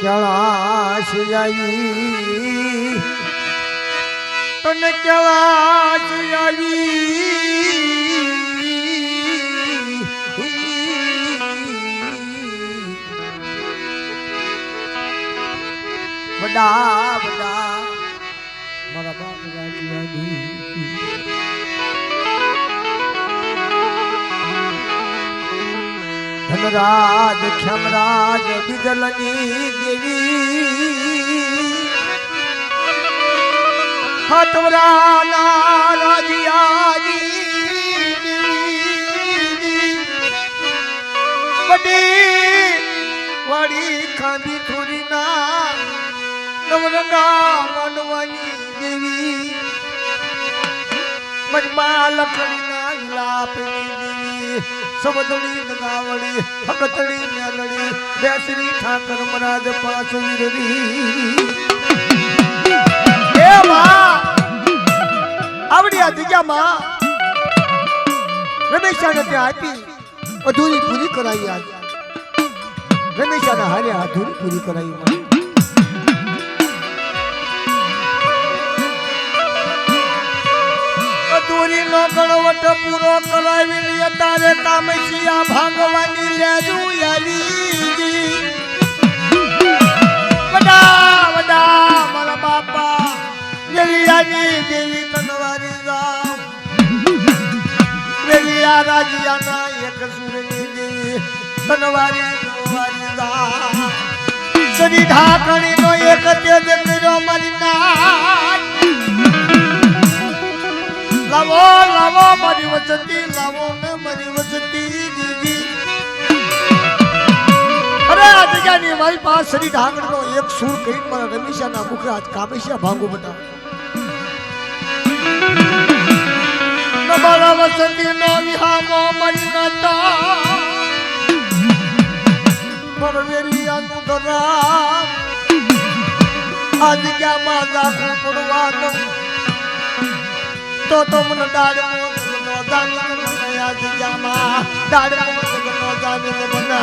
कैलाश आई तन कैलाश आई बड़ा बड़ा मारा बाप राजी धनराज क्षमराज बिजलनी देवी हथवरा राजियानी बड़ी वाड़ी खांदी थोड़ी ना नवरंगा मनवानी देवी मजमा लखड़ी ना लापनी देवी सबदड़ी नगावड़ी भगतड़ी न्यालड़ी बेसरी ठाकर महाराज पास वीररी ए मां आवड़ी आ दिया मां रमेशा ने ते आपी अधूरी पूरी कराई आज रमेशा ने हारे अधूरी पूरी कराई मां अधूरी नो गणवट पूरो करावी लिया तारे कामसिया भागवानी लेजू याली वडा वडा मारा बापा लेलियानी देवी तनवारी जाम लेलिया राजियाना एक सुरनी देवी तनवारी दोवारी जाम सरी ढाकणी नो एक तेज करो मारी नाच लावो लावो मारी वचती लावो ने मारी वचती दीदी अरे आज जानी मारी पास सरी ढांगड़ नो एक सूर कहीं मारा रमेशा ना मुख आज कामेशिया भांगो बता न मारा वचती नो विहामो मारी नाता परवेलिया नु दरा आज क्या माजा खुपड़वा नो तो तुम डाड़ नो जानी न आज जामा डाड़ नो जानी न बना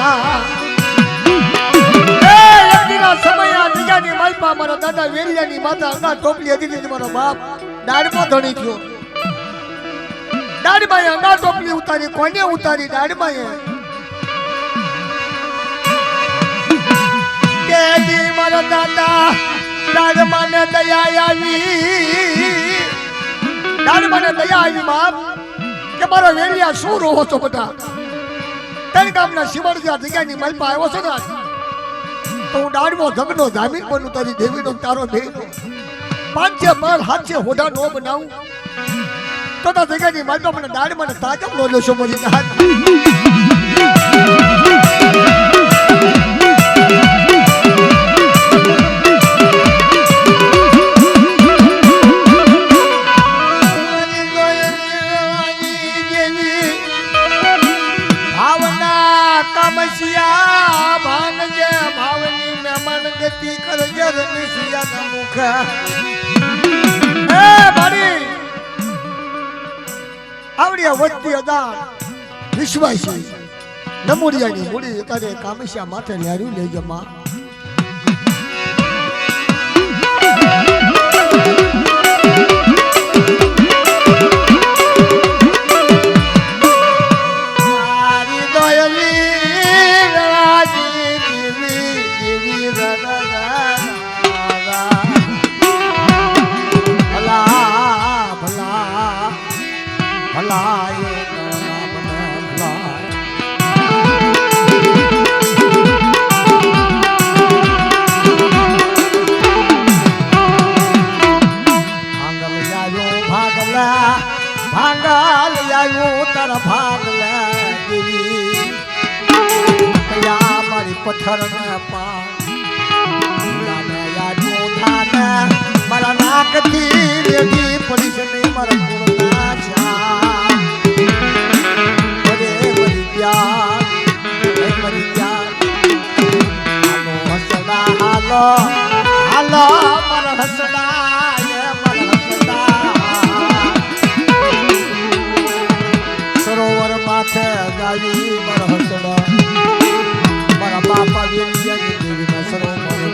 ए लड़कीना समय आज जानी माई पा मारा दादा वेलियानी माता अंगा टोपली हदी दे मारो बाप डाड़ मो धणी थयो डाड़ माई अंगा टोपली उतारी कोने उतारी डाड़ माई के दी मारा दादा डाड़ माने दया आवी डाड़ माने दया आई बाप के मारो वेलिया शू रोहो तो बता तेरे गामना शिवर जा जग्यानी मल पायो छे ना तो हूँ डाड़ मो जगनो जामीन बनू तारी देवी नो तारो बेनो पांच माल हाथ से होड़ा नो बनाऊं तो ता जग्यानी मल तो मने डाड़ माने ताजम नो लोशो मोरी ना कामसिया भान जे भावनी में मन गति कर जर मिसिया न मुख ए बड़ी आवड़िया वत्ती अदान विश्वासी नमुरियानी मुड़ी तारे कामसिया माथे ल्यारू ले जमा भांगल आयो तर भागल गिरी या मारी पत्थर में पा या धान मारा नाक थी रेडी पुलिस ने मर पुरना छा अरे मरी प्यार हालो हसना हालो हालो मर हसना ये मर हसना सरोवर माथे गाली मर हसना मारा बापा वेलिया देवी ना सरोवर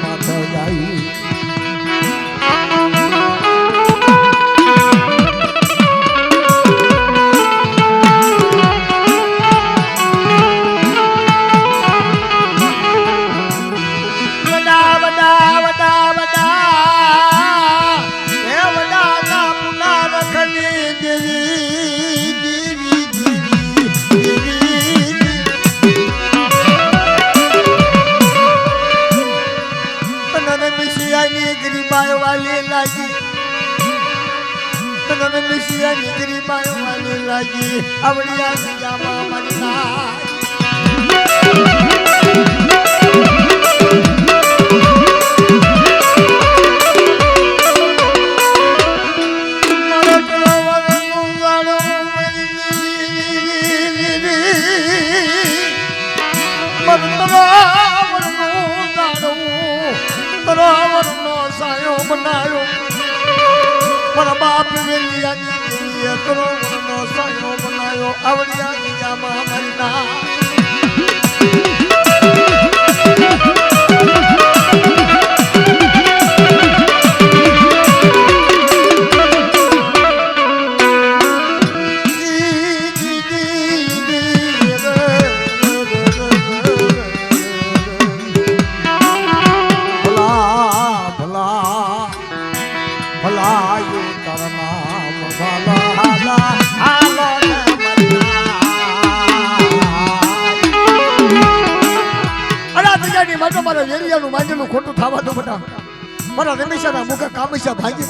લાગી આવડિયા બીજામાં મારી ના બનાયો મારા બાપ વેલિયાની કરોડનો સાયો બનાયો આવડિયા બીજામાં મારી ના મારા વેરિયાનું માંગેલું ખોટું થવા દો બેટા મારા રમેશાના મુખે કામેશા ભાગી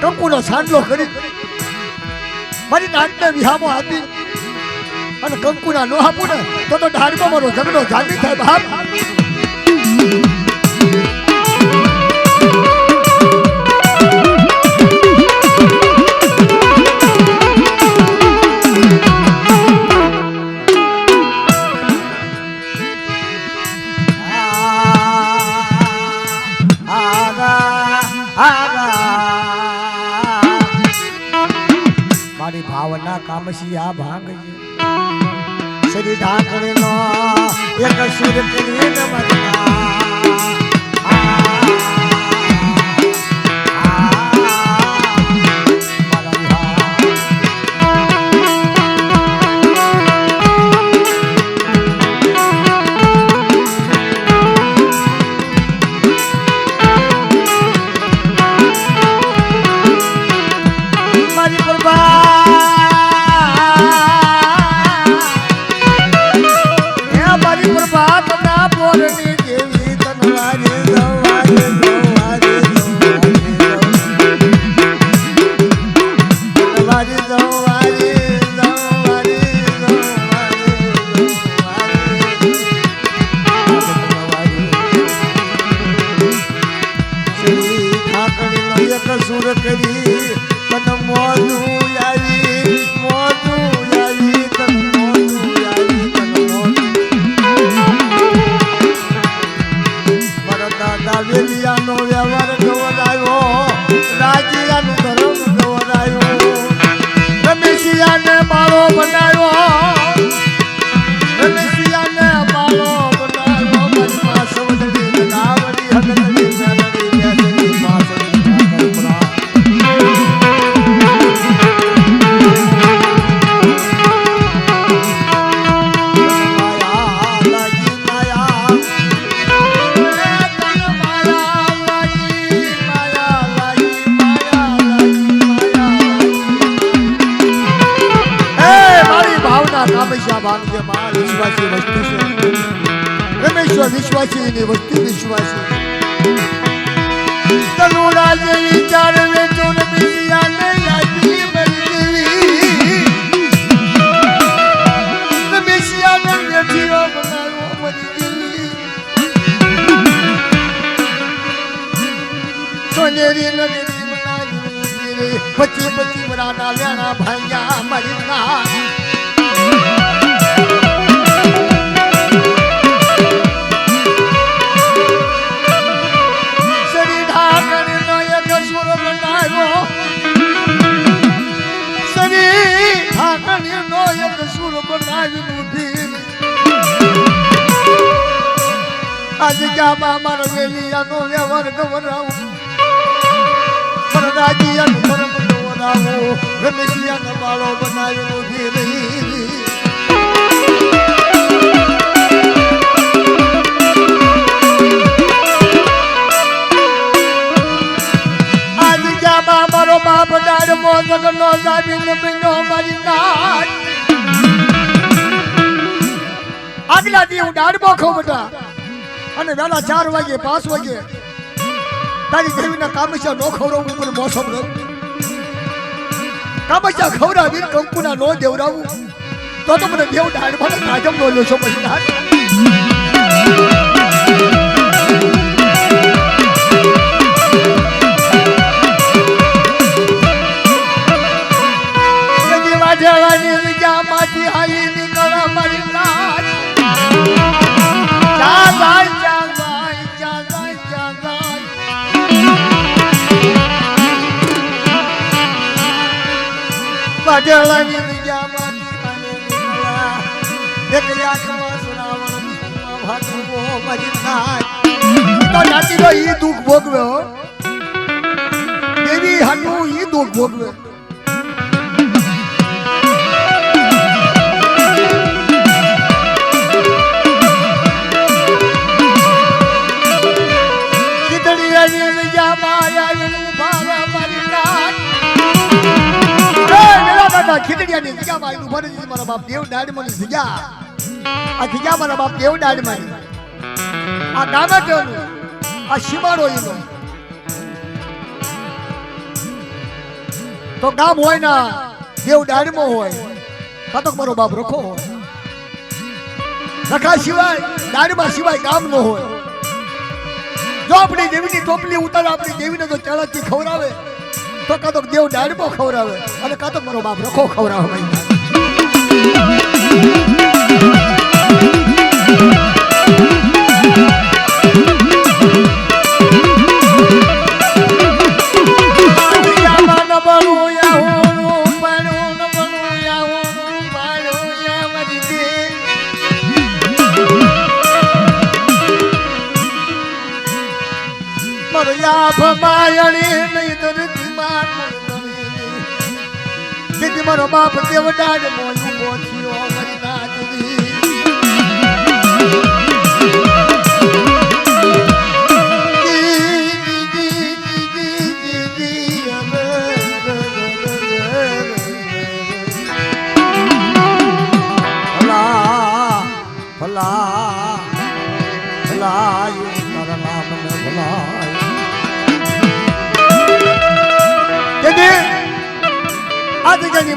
કંકુનો સાંડલો કરી મારી નાટને વિહામો આપી અને કંકુના નો આપું ને તો ઢાળમાં મારો ઝઘડો જામી થાય બાપ મારી ભાવના કામસિયા ભાંગ શ્રી ઢાકણી નો એક શિર કરીને સુર કરી તન મોજુ આવી તન મોજુ મારા દાદા વેલિયાનો વ્યવહાર ગવરાયો રાજીયાનું ધર્મ ગવરાયો રમેશિયાને બાળો બનાવ્યો રમેશિયાને બાળો બનાવ્યો મારી પાસે વડલી ગાવડી હગલી મેલડી પાસે વિશ્વાસી વસ્તુ છે રમેશ્વર વિશ્વાસી વસ્તુ વિશ્વાસી તનુડા જે વિચાર વેચો ને બીજાને લાગી મરી રમેશિયાને વેચીઓ બનાવ્યો મરી સોનેરી નગરી બનાવી પછી વરાના લેણા ભાંગ્યા મરી ના આજે ક્યાં મારા વેલિયાનો વ્યવહાર ગવરાવું રાજીયાનું ધર્મ ગવરાવું રમેશિયાનો બાળો બનાવેલો ધીરે આજે ક્યાં મારો બાપ ડાળ મોજગનો જામીન બન્યો મારી નાટ આગલા દી હું ડાળબો ખાઉં બેટા અને વેલા 4 વાગે 5 વાગે તારી દેવીના કામેશા નો ખવડાવું પણ મોસમ રહું કામચા ખવડાવી કંકુના નો દેવરાવું તો મને દેવ ડાળમાં તાજમ નો લો છો પછી વાઢવાની વિજામાંથી હાલી નીકળવા મારી નાચ ચાગાય ચાગાય ચાગાય ચાગાય વાઢવાની વિજામાંથી હાલી નીકળવા એક આંખમાં સુનાવણ ભાગવો મારી નાચ તો નાતીનો ઈ દુઃખ ભોગવ્યો દેવી હાટું ઈ દુઃખ ભોગવ્યો ખીચડિયાની જગ્યામાં આવીને ઉભા રહી મારા બાપ દેવ ડાળમાંની જગ્યા આ જગ્યા મારા બાપ દેવ ડાળમાંની આ ગામે કેવું આ સીમાડો એનો તો ગામ હોય ના દેવ ડાળમાં હોય કાં તો મારો બાપ રખો હોય રખા સિવાય ડાળમાં સિવાય ગામ નો હોય જો આપણી દેવીની ટોપલી ઉતારે આપણી દેવીને જો ચણાથી ખવડાવે તો કાં તો દેવ ડાળમાં ખવડાવે અને કાં તો મારો બાપ રખો ખવડાવે મારો બાપ દેવ ડાળ મોયું મોથીઓ મરી નાચી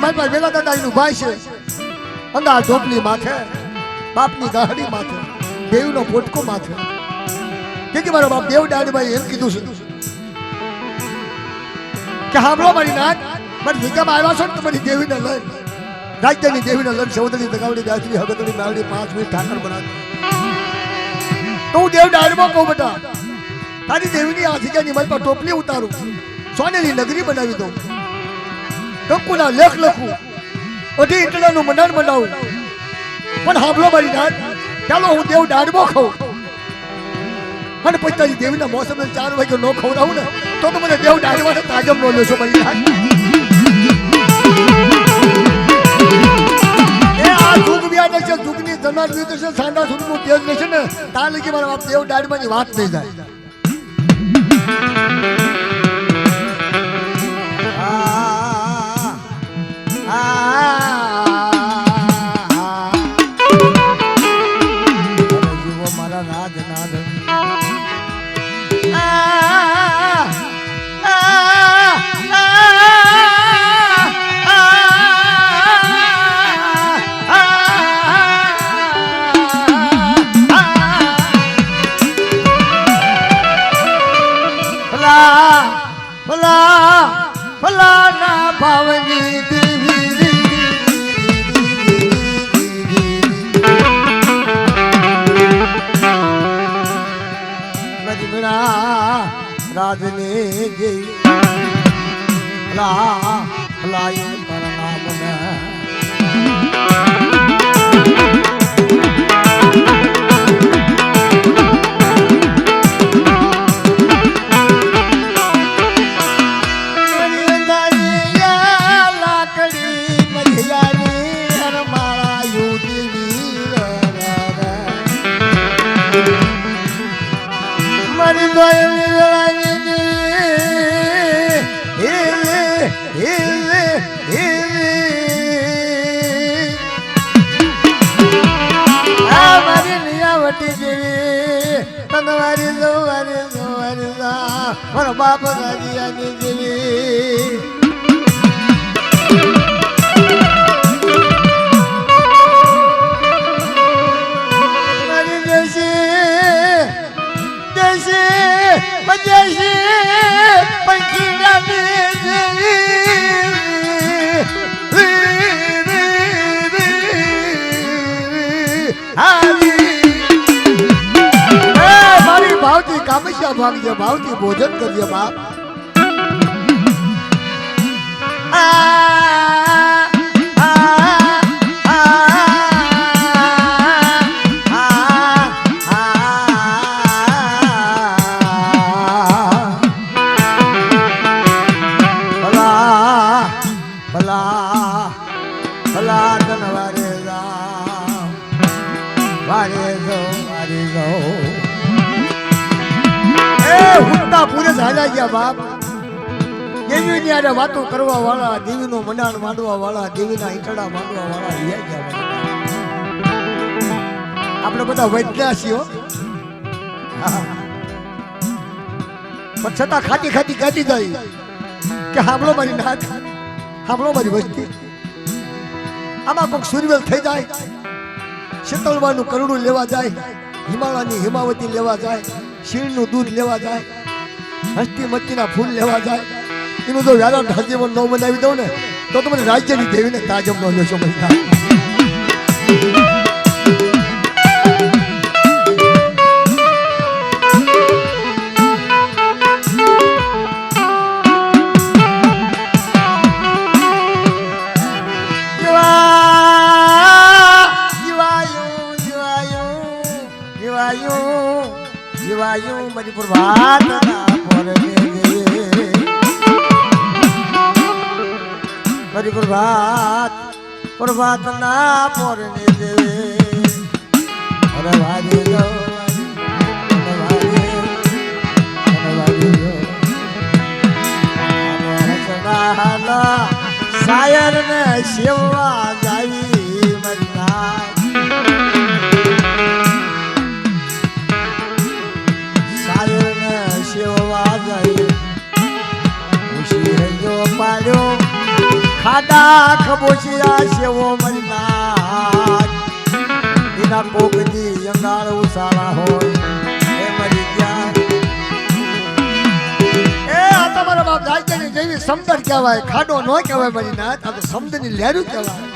મારી વેલા દાદા એનું ભાઈ છે અંગા ઢોકલી માથે બાપની ગાડી માથે દેવનો પોટકો માથે કે મારો બાપ દેવ ડાળભાઈ એમ કીધું છે કે સાંભળો મારી નાક મારી જગ્યામાં આવ્યા છો ને તમારી દેવીને લઈ રાજ્યની દેવીને લઈ સૌદરી દગાવડી ગાજરી હગતડી માવડી 5 મિનિટ ઠાકર બનાવી તો હું દેવ ડાળમાં કહું બેટા તારી દેવીની આ જગ્યાની મારી પર ટોપલી ઉતારું સોનેરી નગરી બનાવી દઉં કંકુના લેખ લખું અઢી ઈંટડાનું મંડાણ મંડાવું પણ સાંભળો મારી નાક ચાલો હું દેવ ડાળમો ખાઉં અને પછી તારી દેવીના મોસમ 4 વાગે નો ખવડાવું ને તો મને દેવ ડાળમાં તાજમ નો લેશો મારી નાક એ આ દુઃખ વ્યાજ છે દુઃખની જનાર વિધ છે સાંડા સુધનું તેજ રહેશે ને તાર લગી મારા બાપ દેવ ડાળમાંની વાત નહીં જાય રાજને જઈ લાયું તારા મારો બાપ ગાજી રામસ્યા ભાગજે ભાવથી ભોજન કરજે બાપ બાપ દેવી ની વાતો કરવા વાળા દેવી નું મંડાણ માંડવા વાળા દેવી ના ઈટડા માંડવા વાળા આપણે બધા વૈજ્ઞા છીએ પણ છતાં ખાતી ખાતી કાઢી જાય કે સાંભળો મારી નાક સાંભળો મારી વસ્તી આમાં કોઈક સુરવેલ થઈ જાય શીતળવાનું કરુણું લેવા જાય હિમાલયની હિમાવતી લેવા જાય શીરનું દૂધ લેવા જાય હસ્તી મચ્છીના ફૂલ લેવા જાય એનું જો વ્યારા ઢાજીવન ન બનાવી દઉં ને તો તમને રાજ્યની દેવીને તાજમ નો લેશો બધા મારી પ્રભાત મારી પ્રભાત ના પોરને દેવે અરે વાગે શાયર ને સેવા જાવી મરના શાયર ને સેવા જાવી ખુશી રહ્યો પાડ્યો ખાડા ખબોશિયા સેવો મરના એના કોકની અંગાળ ઉસાળા હોય એ મરી ગયા એ આ તમારા બાપ રાજ્યની જેવી સમદર કહેવાય ખાડો ન કહેવાય મરી ના આ તો સમદની લહેરું કહેવાય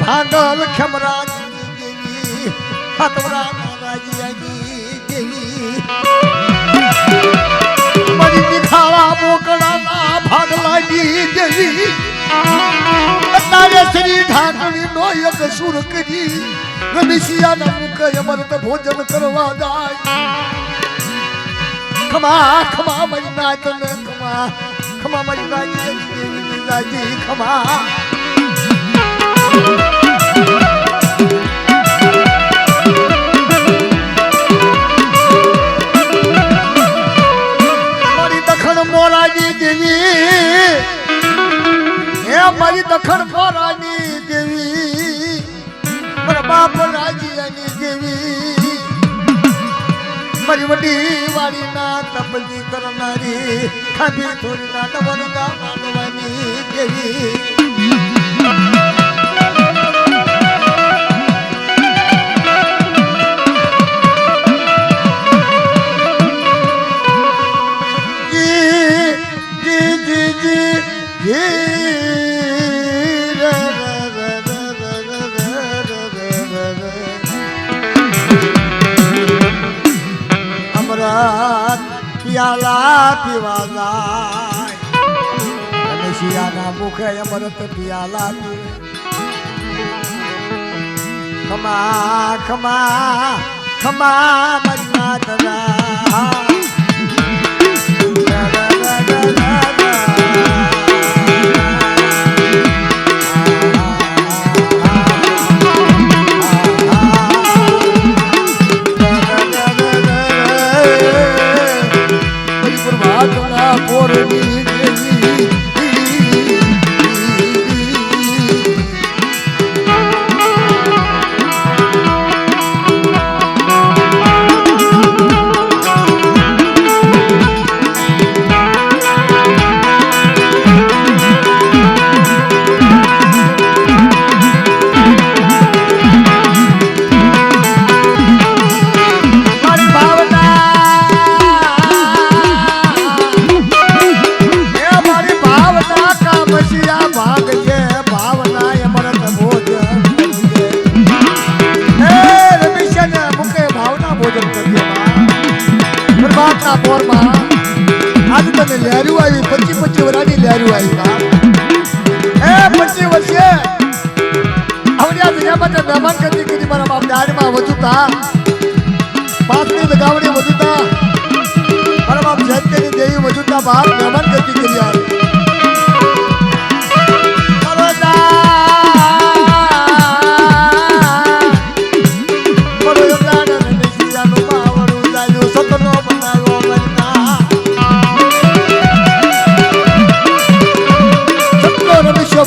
ભાગલ ખમરાજી દેવી હતવરા રાજી દેવી મરી દિખાવા મોકળાના ભાગલાજી દેવી તારે શ્રી ઢાકણી નો એક સુર કરી રમેશિયાના મુખ અમૃત ભોજન કરવા જાય ખમા ખમા મરી નાચ ને ખમા ખમા મરી રાજી દેવી રાજી ખમા મારી દખણ મોરાની દેવી હે મારી દખણ મોરાની દેવી મારા બાપ રાજીયાની દેવી મારી વડી વાળી ના તપલી કરનારી ખાધી થોડી ના ડબરગા માંડવાની દેવી પિયાલા પીવા જાય રમેશિયાના મુખે અમૃત પિયાલા ખમા ખમા ખમા મન્ના તરા માટે મહેમાન ગતિ કરી મારા બાપ દાડમાં વધુતા બાપની લગાવણી વધુતા મારા બાપ જયંતીની દેવી વધુતા બાપ મહેમાન ગતિ કરી આવે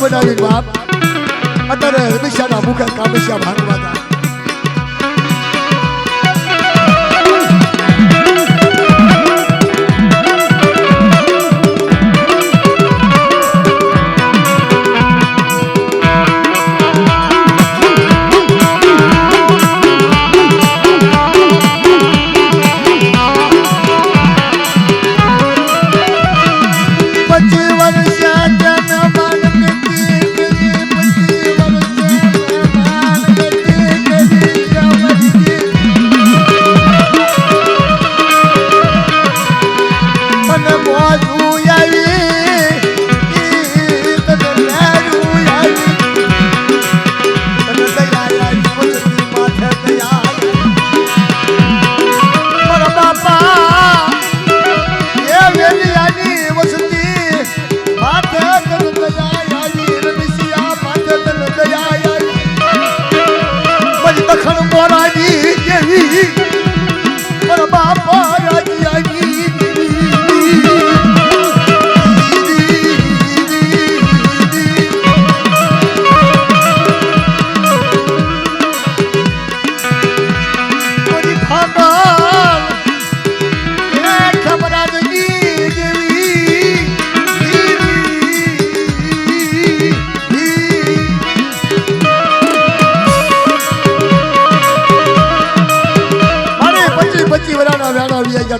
બનાવી બાપ અત્યારે હંમેશાના મુખે કામેશા ભાગવા હતા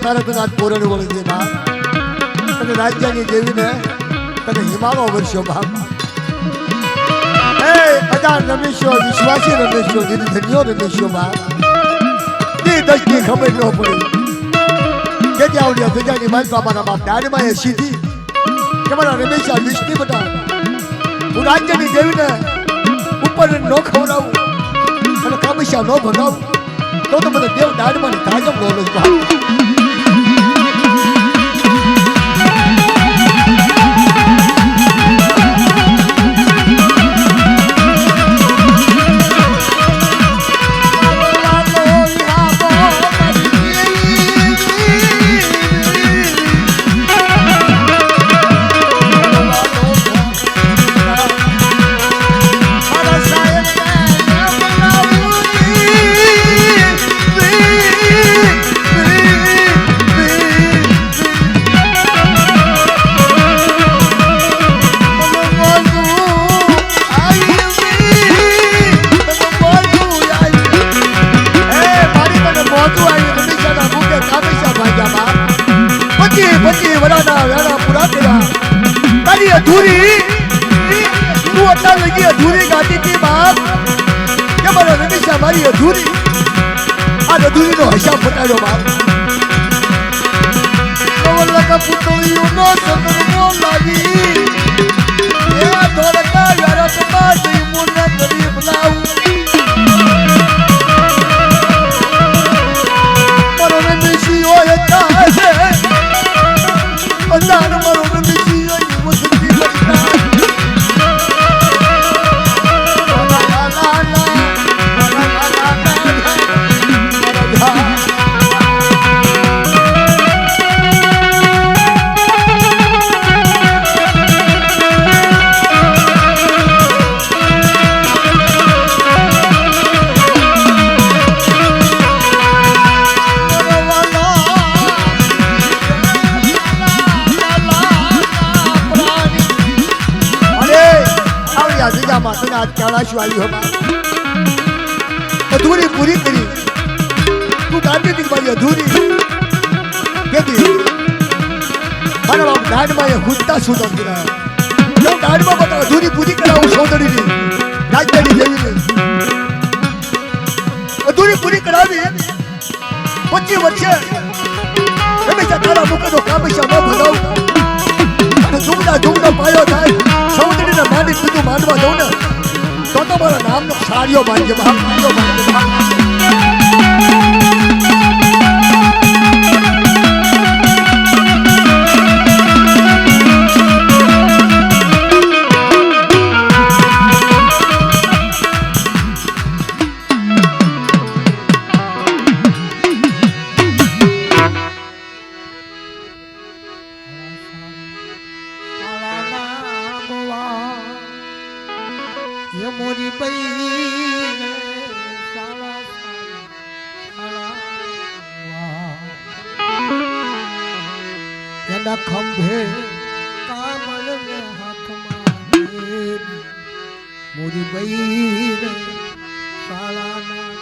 તારે તને આજ પોરણ વળી દે બાપ તને રાજ્યની દેવીને તને હિમાલય વર્ષો બાપ એ અજાણ રમેશો વિશ્વાસી રમેશો દીદી ધન્યો રમેશો બાપ દી દસની ખબર ન પડી કે આવડ્યા ભેગાની મારી બાપાના બાપ દાડમાં એ સીધી કે મારા રમેશા વિષ્ણુ બતા હું રાજ્યની દેવીને ઉપર ન ખવડાવું અને કામેશા ન ભગાવું તો મને દેવ દાડમાં તાજમ બોલો બાપ अधूरी तू अट्टा लगी अधूरी गाती थी बाप क्या बोला रमेशा हमारी अधूरी आज अधूरी नो हिसाब बताओ बाप कवला का पुतलियों नो सदन मो लागी ये धोरका यारा समाज मुन्ना गरीब लाऊ मरो रमेशी ओ ये काहे अल्लाह मरो रमेशी आज कैलाश वाली हो अधूरी पूरी करी तू गाड़ी थी बारी अधूरी कहती मारा बाप गाड़ में ये हुत्ता सुधा गिरा जो गाड़ में बता अधूरी पूरी करा वो सौंदर्य नहीं राजधानी देवी ने अधूरी पूरी करा दी 25 वर्ष हमेशा तारा मुख तो कामेशा न भगाऊ અને ઝુમડા ઝુમડા પાયો થાય સૌંદર્યને માની તું માનવા દઉં ને તો મારા નામનો સાડીઓ બાંધજો બાપ, સાડીઓ બાંધજો બાપ. મોરી બઈ એના ખંભે કામળ ને હાથમાં મોરી બઈ શાળાના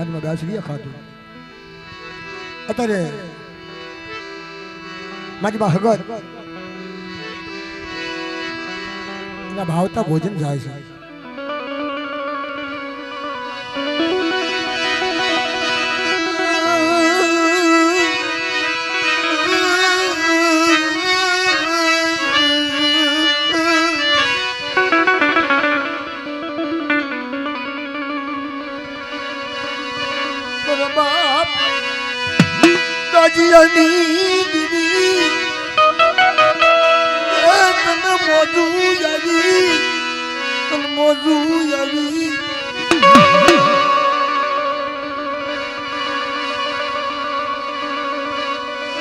કાનમાં ગાસડીયા ખાતું અત્યારે મારી બા હગત એના ભાવતા ભોજન જાય છે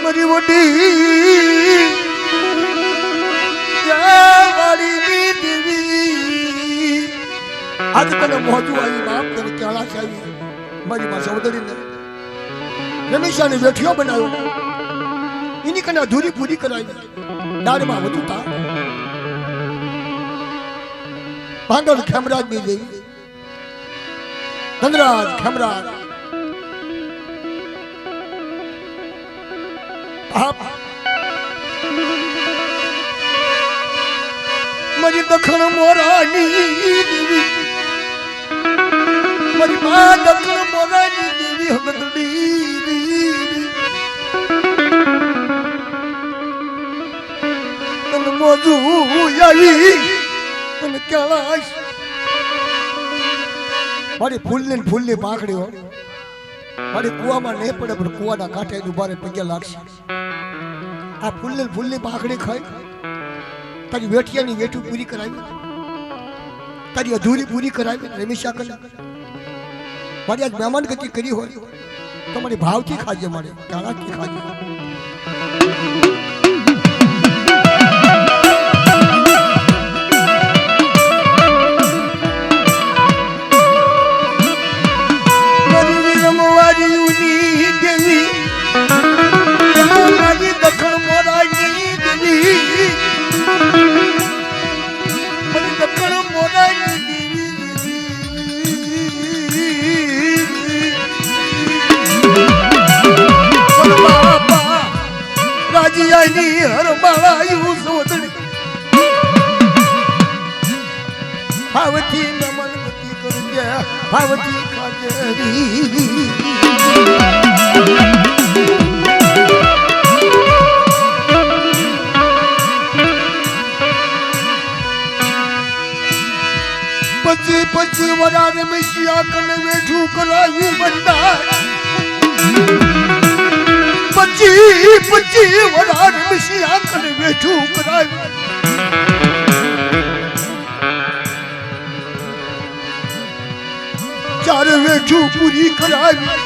મારી વડી વાળી દેવી આજે તને મોજું આવી બાપ તને કેળાશ આવી મારી માં સૌદરીને રમેશાને વેઠિયો બનાવ્યો એની કને અધૂરી પૂરી કરાવી દાળમાં વધુ તા ભાંગળ ખેમરાજ ની દેવી ધનરાજ ખેમરાજ મારી દખણ મોરાની દેવી મારી મા દખણ મોરાની દેવી હગતડી તને મોજું આવી અને કેળાશ મારી ફૂલની પાંખડીઓ મારી કુવામાં નહીં પડે પણ કુવાના કાંઠે ઉભા પગે લાગશે આ ફૂલની પાંખડી ખાઈ તારી વેઠિયાની વેઠું પૂરી કરાવી તારી અધૂરી પૂરી કરાવી રમેશા કલા મારી આજ મહેમાન ગતિ કરી હોય તો મારી ભાવથી ખાજે મારે કાળાથી ખાજે ભાવથી નમન ગતિ કરજે ભાવથી ખાજરી પછી વરાને મિશિયા કને વેઠું કરાવી બંદા પછી વરાને મિશિયા કને વેઠું કરાવી ચારે વેઠું પૂરી કરાવી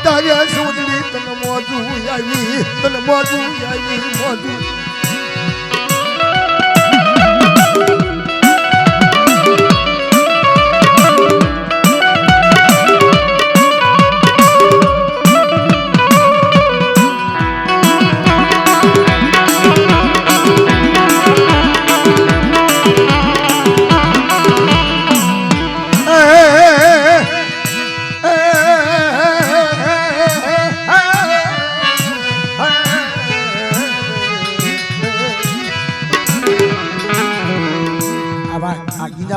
તારે સોદડી તને મોજું આવી મોજું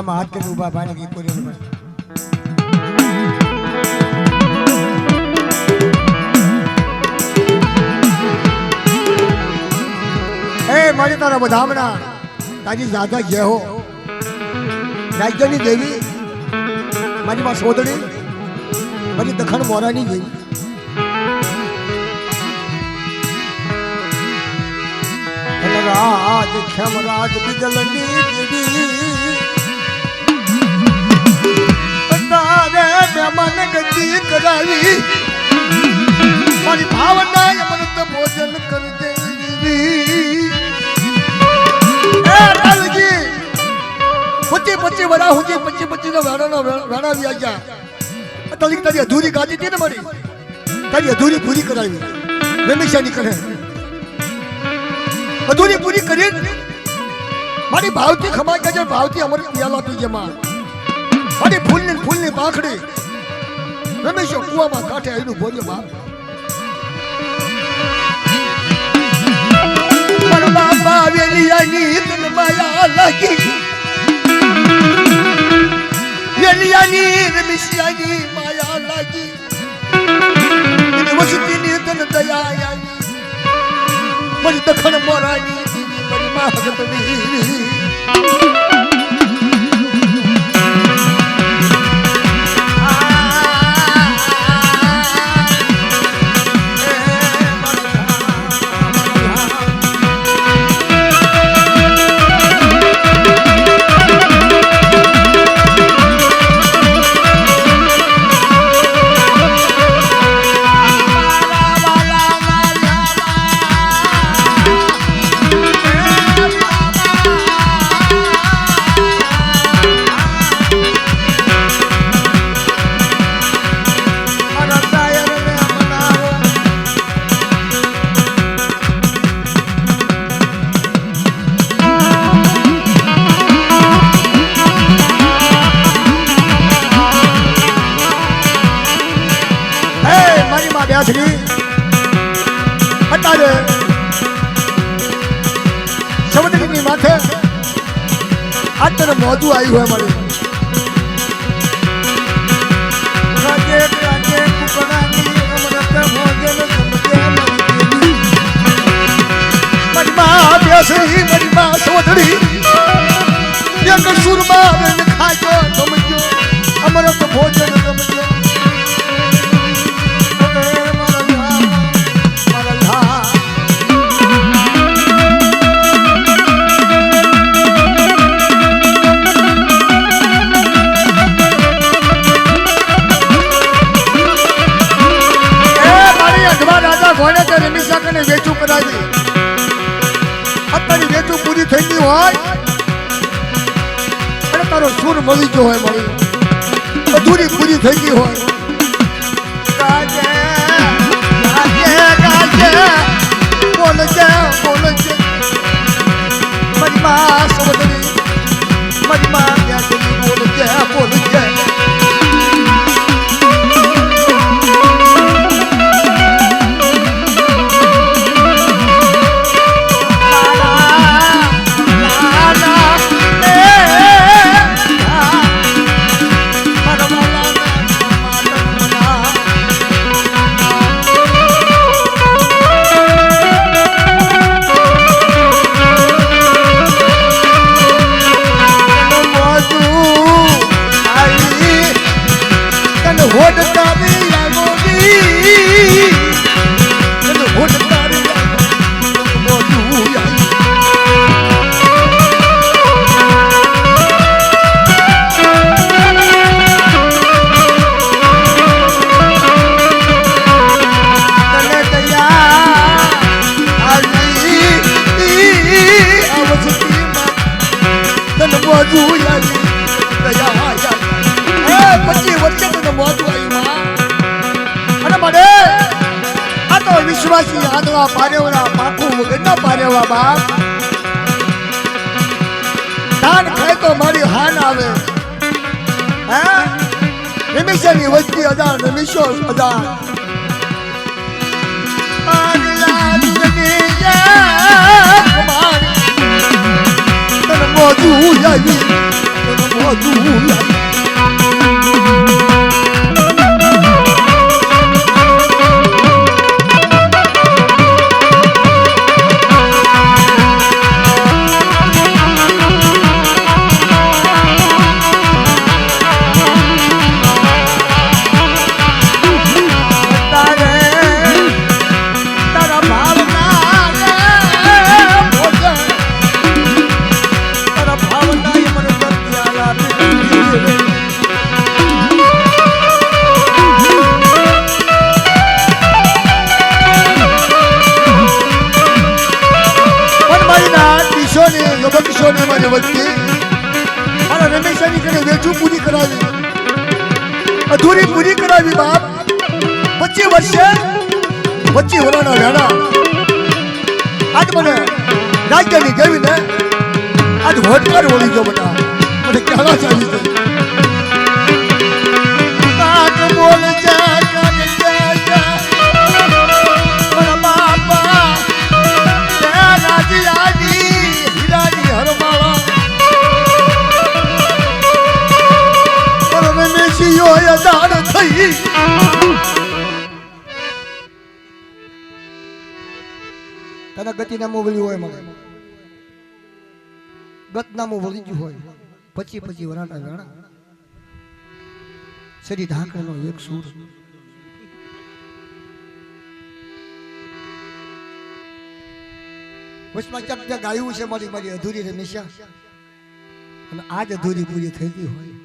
માં હાથ કરી ઉભા ભાઈ ને પૂરી એ મારી તારા બધામણા તારી દાદા જય હો રાજ્યની દેવી મારી માં સોદડી મારી દખણ મોરાની દેવી રાજ ખેમરાજ બિજલની દેવી તારે મહેમાન ગતિ કરાવી મારી ભાવના અમૃત ભોજન કરજે પછી વડા હુજી પછી નો વેણા વ્યાજા તલીક તારી અધૂરી ગાદી હતી ને મારી તારી અધૂરી પૂરી કરાવી રમેશાની કરે અધૂરી પૂરી કરી મારી ભાવથી ખમા કે ભાવથી અમૃત પિયાલા પીજે માં મારી ફૂલની પાંખડી રમેશો કુવામાં કાંઠે આવીને બોલ્યો બાપ મારા બાપા વેલિયાની તન માયા લાગી વેલિયાની રમેશિયાની માયા લાગી વસતીની તન દયા આવી મારી દખણ મોરાની દીવી મારી માહગતની અત્યારે સમુદ્રની માથે અત્યારે મોઢું આવ્યું હોય મારી મારી માં સમુદ્રી એક સુરમાં ખાજો સમજો અમરત ભોજન સમજો વેચું કરાવી અત્યારની વેચું પૂરી થઈ ગઈ હોય અને તારો સુર મળી ગયો હોય મારી અધૂરી પૂરી થઈ ગઈ હોય ગાજે ગાજે બોલજે બોલજે મારી માં સમુદ્રી મારી માં ગાજે બોલજે બોલજે વિશ્વાસી આદવા પારેવરા બાપુ વગરના પારેવા બાપ ધાન ખાય તો મારી હાન આવે હે રમેશની વસ્તી અજા રમેશો અજા તન મોજુ આવી તન મોજુ આવી અધૂરી પૂરી કરાવી બાપ 25 વર્ષે 25 વર્ષના વેણા આજ મને રાજ્યની ગવીને આજ હોટકાર વળી ગયો બેટા મને કહેવા ચાલી ગઈ એ જાણ થઈ તને ગતિ નામું વળ્યું હોય મને ગત નામું વળી ગયું હોય પછી વરાટા વેણા શરીર ઢાંકણનો એક સૂર વચમાં ક્યાંક ગાયું છે મારી મારી અધૂરી રમેશા અને આજ અધૂરી પૂરી થઈ ગઈ હોય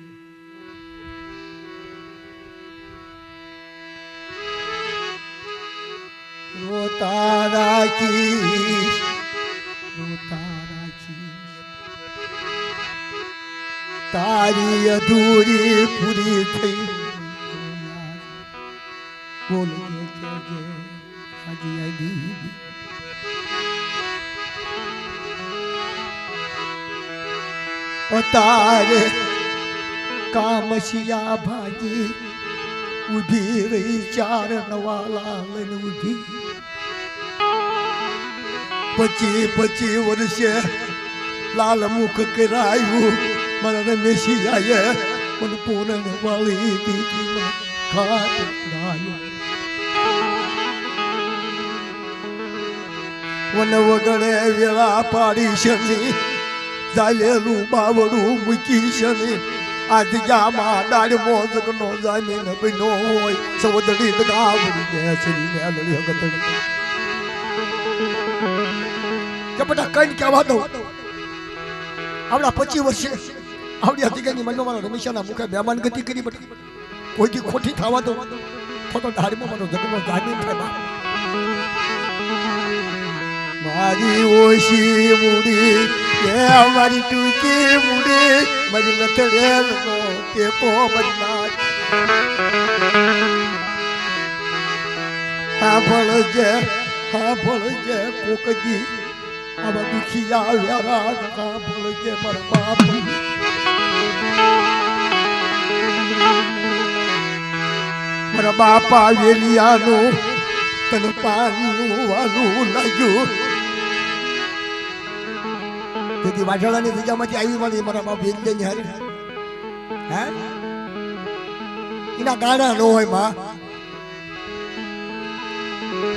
રોતા રાખી તારી અધૂરી પૂરી થઈ બોલ તારે કામશિયા ભાજી ઉભી રહી ચાર નવા લાલ ઉભી પછી વર્ષે લાલ મુખ કરાયું મારા રમેશિયાએ મને પૂરણ વાળી દીધી ખાત વન વગડે વેળા પાડી છે ચાલેલું બાવડું મૂકી છે આ જગ્યામાં ડાળમો જગનો જામીન બનો હોય સવદડી ગાવડી બેસરી મેલડી હગતડી કે બેટા કઈ કહેવા દઉં આવડા 25 વર્ષે આવડી હકીકતની મનો મારો રમેશના મુખે બેમાન ગતિ કરી બેટા કોઈથી ખોટી થવા દો તો ડાળમો મારો જગનો જામીન થાય મારી ઓશી મૂડી એ મારી ટૂંકી મૂડી મારી લથડેલનો ટેકો બદલા હા ભળજે કોકજી આવા દુખિયા વ્યારા હા ભળજે મારા બાપ મારા બાપા વેલિયાનું તને પાણીનું વાલું લાગ્યું તેથી વાઢાળાની જગ્યામાંથી આવી મળી મારા બાપ વેલિયાની હારી હે એના ગાણા ન હોય માં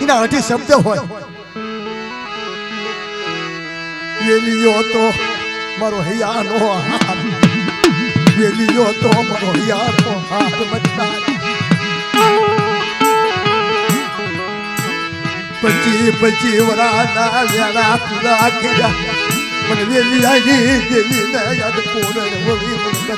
એના અઢી શબ્દ હોય વેલિયો તો મારો હૈયાનો હાર વેલિયો તો મારો હૈયાનો હાર બચતા પછી વરાના વેળા પૂરા કર્યા મને વેલી આવી દેવી ને યાદ પૂરણ વળી મને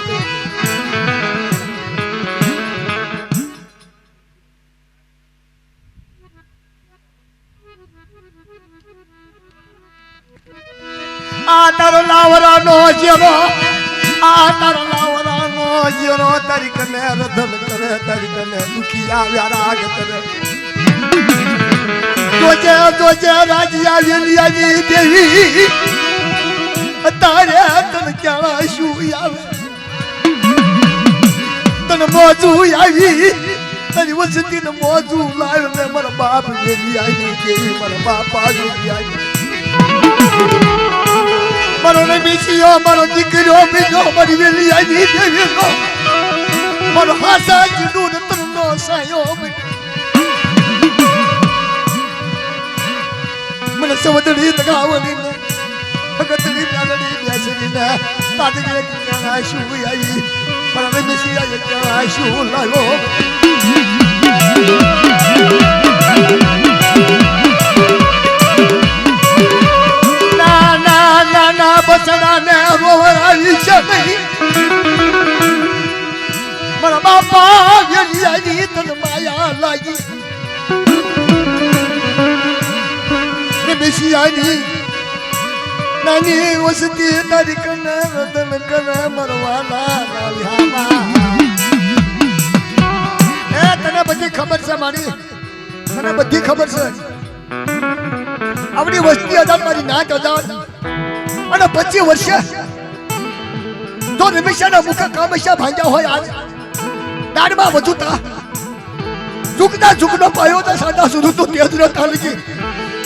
આ તારો લાવરાનો જેરો તારી કને રધન કરે તારી કને દુખિયા વ્યારાગ કરે જોજે રાજીયા વેલિયાની દેવી તારે તને ક્યાં શું આવે તને મોજું આવી તારી વસતી ને મોજું લાવ્યો ને મારા બાપ વેલિયાની દેવી મારા બાપા વેલિયાની મારો રમેશિયો મારો દીકરો બીજો મારી વેલિયાની દેવીનો મારો હાસા જીનું તનનો સાયો મને સવદડી તગાવલી ને ભગતની પ્યાલડી બેસરી ને તાદગે ક્યાં શું આવી મારા રમેશિયા ક્યાં શું લાયો ના બસડા ને રોવરાવી છે નહીં મારા બાપા વેલિયાની તન માયા લાગી રમેશિયાની નાની વસતી તારી કને રતન કને મરવાના લાવ્યા તને બધી ખબર છે મારી તને બધી ખબર છે આપણી વસ્તી આઝાદ મારી નાક આઝાદ અને 25 વર્ષે તો રમેશના મુખે કામશા ભાંગ્યા હોય આજ દાડમાં વધુ તા ઝુકનો પાયો તો સાડા સુધી તો તેજ ન તાલજી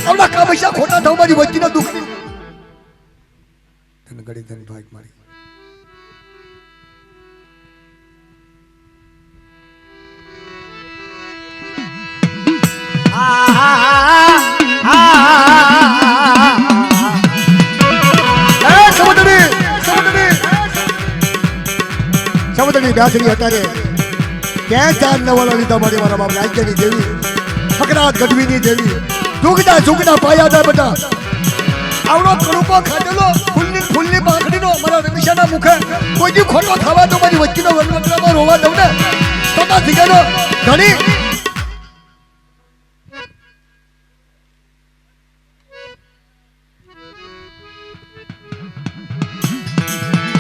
આવડા કામશા ખોટા થવા મારી વસ્તીના દુઃખ તને ઘડી ધન ભાગ મારી બ્યાસરી અત્યારે ક્યાં ચાર નવાલા લીધા મારી મારા બાપ રાજ્યની દેવી ફકરાત ગઢવીની દેવી ઝુગડા પાયા હતા બધા આવડો કડુકો ખાધેલો ફૂલની પાંખડીનો મારા રમીશાના મુખે કોઈ દી ખોટો થવા તો મારી વચ્ચેનો વનવંતરામાં રોવા દઉં ને તો ધીગાનો ઘણી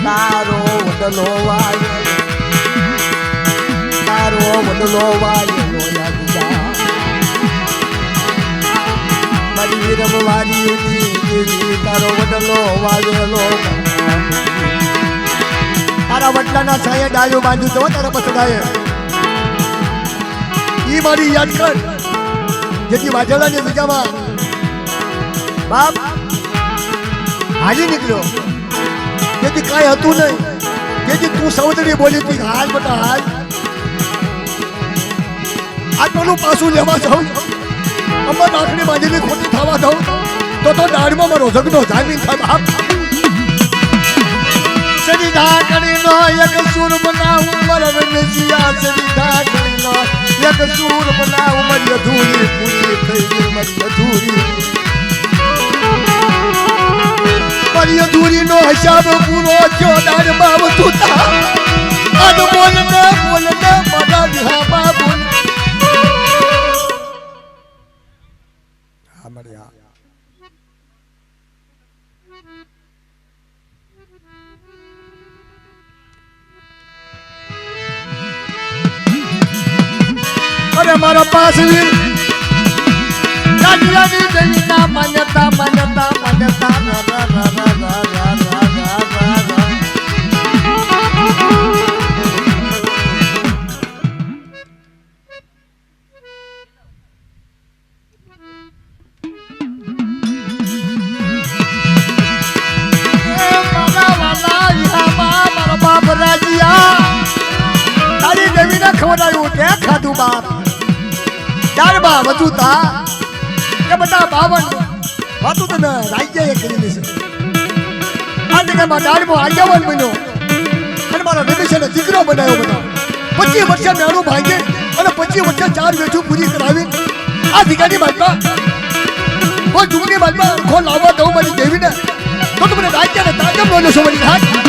તારો વડલો વાયો મારી રમવારી તારો વડલો વાયેલો તારા વડલાના છાંયે ડાયો બાંધ્યું તો તારા પસંદાએ ઈ મારી યાદ કર જેથી વાજળાની બીજામાં બાપ હાજી નીકળ્યો જેથી કાંઈ હતું નહીં જેથી તું સૌદરી બોલી હતી હાલ બટા હાલ આ પેલું પાછું લેવા જાઉં અમર નાખની બાંધીની ખોટી થવા દઉં તો દાડમાં મારો જગનો જામીન થાય બાપ સરી ઢાકણીનો એક સૂર બનાવું મારા રમેશિયા સરી ઢાકણીનો એક સૂર બનાવું મારી અધૂરી પૂરી થઈ ગઈ મારી અધૂરીનો હિસાબ પૂરો થયો દાડમાં તું આજ બોલ ને મારા વિહાબા બોલ હા મળ્યા અરે મારા પાસ વીર રાજ્યની દેવીના માન્યતા તારી દેવીને ખવડાવ્યું તે ખાધું બાપ ત્યારબાદ વધુ તા કે બધા 52 વાતું તને રાજ્યએ કરી દેશે આ જગ્યામાં દાડમાં આગેવાન બન્યો અને મારા રમેશને દીકરો બનાવ્યો બધા 25 વર્ષે મેળું ભાંગે અને 25 વર્ષે 4 વેચું પૂરી કરાવી આ દીકરાની બાજમાં કોઈ જુગની બાજમાં ખો લાવવા દઉં મારી દેવીને તો મને રાજ્યને તાજમ નો લેશો મારી હાથ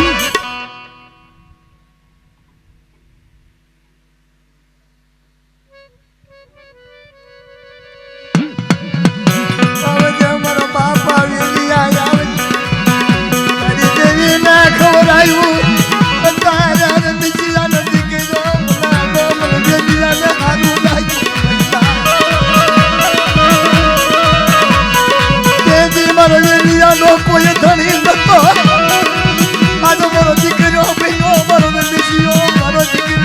કોઈ ધણી નતો આજ મારો દીકરો બન્યો મારો દીકરો મારો દીકરો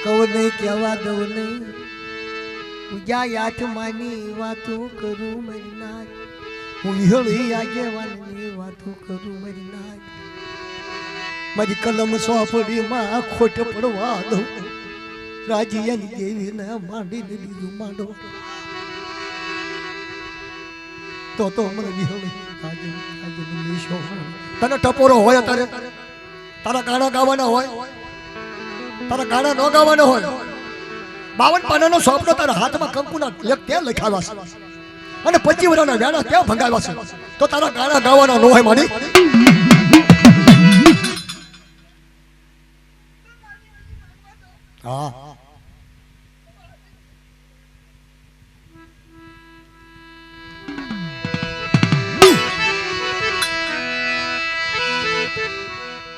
કહું નહીં કહેવા દઉં નહીં પૂજા આઠમાની વાતો કરું મારી નાચ હું વિહળી આગેવાનની વાતો કરું મારી નાચ મારી કલમ સોપડીમાં ખોટ પડવા દઉં રાજીયાની દેવીને માંડીને લીધું માંડો તો મને વિહળી આજે નિશો તને ટપોરો હોય તારે તારા ગાણા ગાવાના હોય તારા ગાણા ન ગાવાના હોય 52 પાનાનો સ્વપ્ન તારા હાથમાં કંકુના એક તેલ લખાવ્યા છે અને 25 વર્ષના વેણા ત્યાં ભંગાવ્યા છે તો તારા ગાણા ગાવાના ન હોય મારી હા